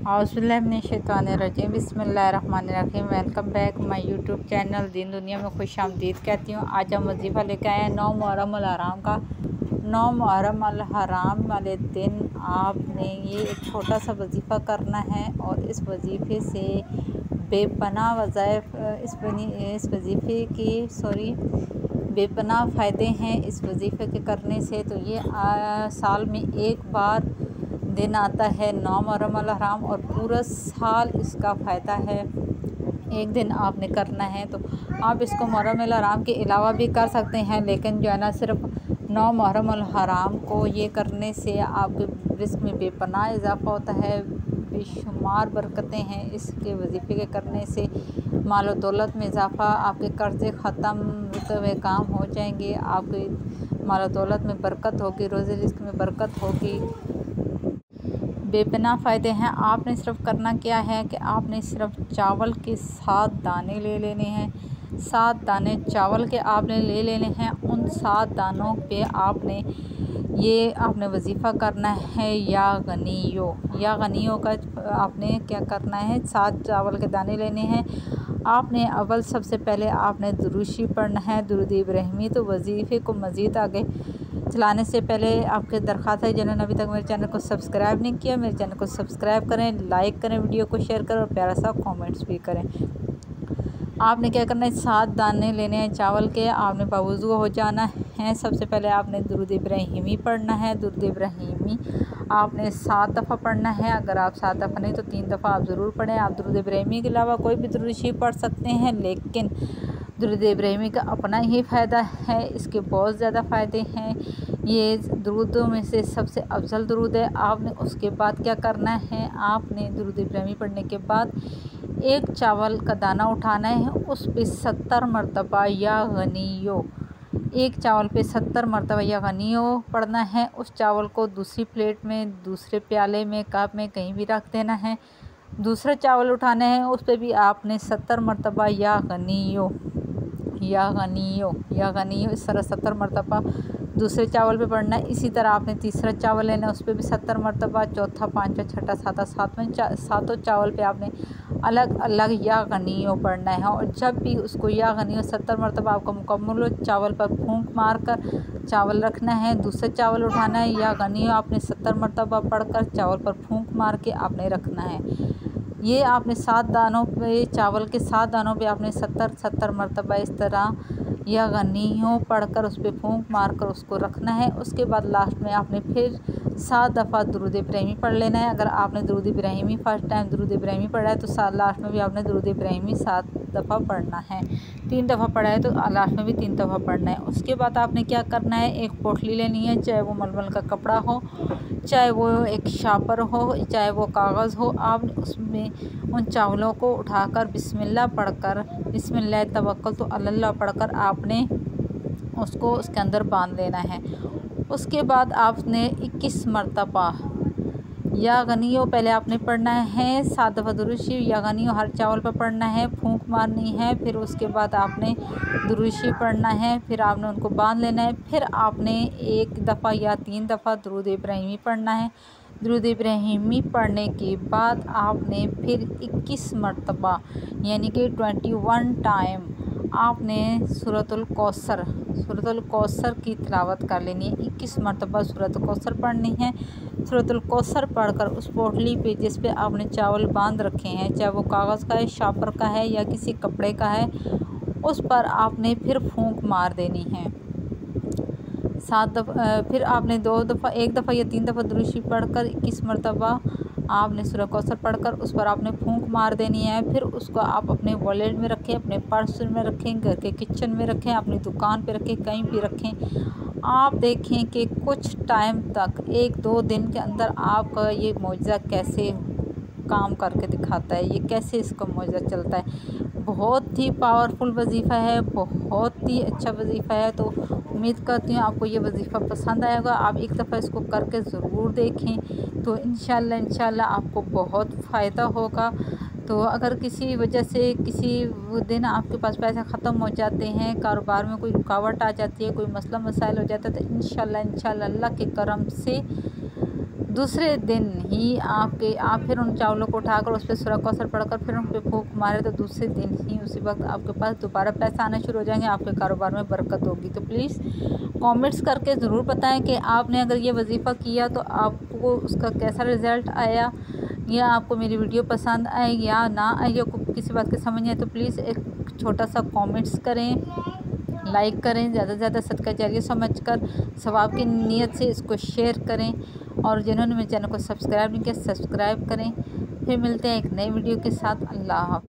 औज़ुबिल्लाहिमिनश्शैतानिर्रजीम बिस्मिल्लाहिर्रहमानिर्रहीम। Welcome back my YouTube channel दीन दुनिया में खुश आमदीद कहती हूँ। आज हम वजीफ़ा लेकर आए हैं 9 मुहर्रम अल हराम का। 9 मुहर्रम अल हराम वाले दिन आपने ये एक छोटा सा वजीफ़ा करना है और इस वजीफ़े से बेपनाह वज़ाइफ इस वजीफ़े की बेपनाह फ़ायदे हैं इस वजीफ़े के करने से। तो ये साल में एक बार दिन आता है 9 मुहर्रम अल हराम और पूरा साल इसका फ़ायदा है। एक दिन आपने करना है तो आप इसको मुहर्रम अल हराम के अलावा भी कर सकते हैं, लेकिन जो है ना सिर्फ 9 मुहर्रम अल हराम को ये करने से आपके रिज़्क़ में बेपनाह इजाफ़ा होता है, बेशुमार बरकतें हैं इसके वजीफ़े के करने से। माल और दौलत में इजाफ़ा, आपके कर्ज़े ख़त्म, रुके हुए काम हो जाएंगे, आपकी माल और दौलत में बरकत होगी, रोज़े रिज़्क़ में बरकत होगी, बेपनाह फ़ायदे हैं। आपने सिर्फ करना क्या है कि आपने सिर्फ चावल के 7 दाने ले लेने हैं। 7 दाने चावल के आपने ले लेने हैं। उन 7 दानों पे आपने वजीफ़ा करना है या गनियों का आपने क्या करना है, 7 चावल के दाने लेने हैं। आपने अव्वल सबसे पहले आपने दुरूशी पढ़ना है, दुरूद इब्राहिमी। तो वजीफ़े को मज़ीद आगे चलाने से पहले आपके दरख्वास्त है जिन्होंने अभी तक मेरे चैनल को सब्सक्राइब नहीं किया, मेरे चैनल को सब्सक्राइब करें, लाइक करें, वीडियो को शेयर करें और प्यारा सा कमेंट्स भी करें। आपने क्या करना है, 7 दाने लेने हैं चावल के। आपने बावुज़ू हो जाना है। सबसे पहले आपने दुरूद इब्राहिमी पढ़ना है। दुरूद इब्राहिमी आपने 7 दफ़ा पढ़ना है। अगर आप 7 दफ़ा नहीं तो 3 दफ़ा आप ज़रूर पढ़ें। आप दुरूद इब्राहिमी के अलावा कोई भी दुरूद शरीफ पढ़ सकते हैं, लेकिन दुरूद इब्राहिमी का अपना ही फ़ायदा है, इसके बहुत ज़्यादा फ़ायदे हैं। ये दुरूदों में से सबसे अफजल दुरूद है। आपने उसके बाद क्या करना है, आपने दुरूद इब्राहिमी पढ़ने के बाद एक चावल का दाना उठाना है, उस पे 70 मरतबा या गनियो, एक चावल पे 70 मरतबा या गनियो पढ़ना है। उस चावल को दूसरी प्लेट में, दूसरे प्याले में, कप में कहीं भी रख देना है। दूसरा चावल उठाना है, उस पे भी आपने 70 मरतबा या गनियो इस तरह 70 मरतबा दूसरे चावल पे पढ़ना है। इसी तरह आपने तीसरा चावल लेना है, उस पर भी 70 मरतबा, चौथा, पाँचवा, छठा, सातवां, सातों चावल पे आपने अलग अलग या गनियो पढ़ना है। और जब भी उसको या गनियो 70 मरतबा आपका मुकम्मल हो, चावल पर फूंक मार कर चावल रखना है। दूसरा चावल उठाना है, या गनियो आपने 70 मरतबा पढ़कर चावल पर फूंक मार के आपने रखना है। ये आपने 7 दानों पे, चावल के 7 दानों पे आपने 70 मरतबा इस तरह या गनियों पढ़कर उस पर फूंक मार कर उसको रखना है। उसके बाद लास्ट में आपने फिर 7 दफ़ा दुरूद इब्राहिमी पढ़ लेना है। अगर आपने दुरूद इब्राहिमी फर्स्ट टाइम दुरूद इब्राहिमी पढ़ा है तो लास्ट में भी आपने दुरूद इब्राहिमी 7 दफ़ा पढ़ना है। 3 दफ़ा पढ़ा है तो लास्ट में भी 3 दफ़ा पढ़ना है। उसके बाद आपने क्या करना है, एक पोटली लेनी है, चाहे वो मलमल का कपड़ा हो, चाहे वो एक शापर हो, चाहे वो कागज़ हो। आपने उसमें उन चावलों को उठाकर बिस्मिल्लाह पढ़कर, बिस्मिल्लाह तवक्कलतु अलल्लाह पढ़कर आपने उसको उसके अंदर बांध लेना है। उसके बाद आपने 21 मरतबा या गनियो पहले आपने पढ़ना है, 7 दफ़ा दुरूद शरीफ या गनियो हर चावल पर पढ़ना है, फूंक मारनी है। फिर उसके बाद आपने दुरूद शरीफ पढ़ना है, फिर आपने उनको बांध लेना है। फिर आपने 1 दफ़ा या 3 दफ़ा दुरूद इब्राहिमी पढ़ना है। दुरूद इब्राहिमी पढ़ने के बाद आपने फिर 21 मरतबा यानी कि 21 टाइम आपने सूरतुल कौसर की तिलावत कर लेनी है। 21 मरतबा सूरतुल कौसर पढ़नी है। सूरतुल कौसर पढ़कर उस पोटली पे जिस पे आपने चावल बांध रखे हैं, चाहे वो कागज़ का है, शापर का है या किसी कपड़े का है, उस पर आपने फिर फूंक मार देनी है। 7 दफ़ा फिर आपने 2 दफ़ा, 1 दफ़ा या 3 दफ़ा दुरूद शरीफ पढ़कर 21 मरतबा आपने सूरह कौसर पढ़कर उस पर आपने फूंक मार देनी है। फिर उसको आप अपने वॉलेट में रखें, अपने पर्स में रखें, घर के किचन में रखें, अपनी दुकान पे रखें, कहीं भी रखें। आप देखें कि कुछ टाइम तक, 1-2 दिन के अंदर आपका ये मौजज़ा कैसे काम करके दिखाता है, ये कैसे इसका मौजज़ा चलता है। बहुत ही पावरफुल वजीफ़ा है, बहुत ही अच्छा वजीफ़ा है। तो उम्मीद करती हूँ आपको ये वजीफ़ा पसंद आएगा। आप एक दफ़ा इसको करके ज़रूर देखें, तो इंशाल्लाह आपको बहुत फ़ायदा होगा। तो अगर किसी वजह से किसी दिन आपके पास पैसे ख़त्म हो जाते हैं, कारोबार में कोई रुकावट आ जाती है, कोई मसला मसाइल हो जाता है, तो इंशाल्लाह अल्लाह के करम से दूसरे दिन ही आप फिर उन चावलों को उठाकर उस पर सूरज का असर पड़कर फिर उन पर फूंक मारे तो दूसरे दिन ही उसी वक्त आपके पास दोबारा पैसा आना शुरू हो जाएंगे, आपके कारोबार में बरकत होगी। तो प्लीज़ कमेंट्स करके ज़रूर बताएं कि आपने अगर ये वजीफ़ा किया तो आपको उसका कैसा रिज़ल्ट आया, या आपको मेरी वीडियो पसंद आए या ना आए, या किसी बात की समझ नहीं आए तो प्लीज़ एक छोटा सा कमेंट्स करें, लाइक करें, ज़्यादा से ज़्यादा सदका जारिया समझकर सवाब की नीयत से इसको शेयर करें, और जिन्होंने मेरे चैनल को सब्सक्राइब नहीं किया सब्सक्राइब करें। फिर मिलते हैं एक नई वीडियो के साथ। अल्लाह हाफ़िज़।